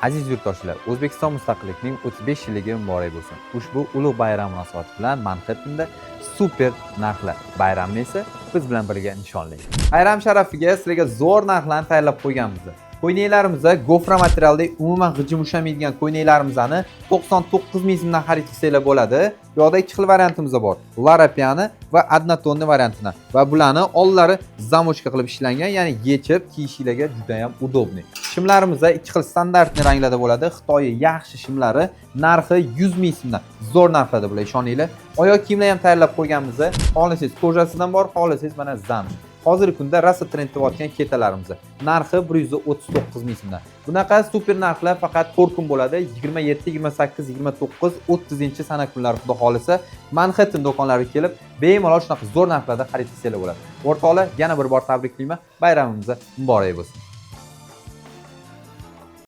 Aziz yurtdoshlar, O'zbekiston mustaqilligining 35 yilligi muborak bo'lsin. Ushbu ulug' bayram munosabati bilan Manxettenda super narxlar bayramni esa biz bilan birga nishonlaymiz. Bayram sharafiga sizlarga zo'r narxlarni tayyorlab qo'yganmiz. Ko'ynaklarimizni gofra materialdagi umuman g'ijim ushamaydigan ko'ynaklarimizni 99 ming so'mdan xarid qilsanglar bo'ladi. Bu yoqda ikki xil variantimiz bor. Larapiyani va adnatonni variantini. Va bularni ollari zamochka qilib ishlangan, ya'ni yechib kiyishinglarga juda ham udobniy. Shimlarimiz ikki xil standartli ranglarda bo'ladi. Xitoy yaxshi shimlari narxi 100 ming so'mdan. Zo'r narxlarda bular, ishoninglar. Oyoq kiyimlar ham tayyorlab qo'yganmiz. Xohlasangiz kojasidan bor, xohlasangiz mana zamsh. Hozirgi kunda rosa trend qilayotgan ketalarimiz narxi 139 ming so'mdan. Bunaqa super narxlar faqat 4 kun bo'ladi. 27, 28, 29, 30-sana kunlar xudo xolisa Manhattan do'konlariga kelib, bemalol shunaqa zo'r narxlarda xarid qilsanglar bo'ladi. O'rtoqlar, yana bir bor tabriklayman. Bayramimiz muborak bo'lsin.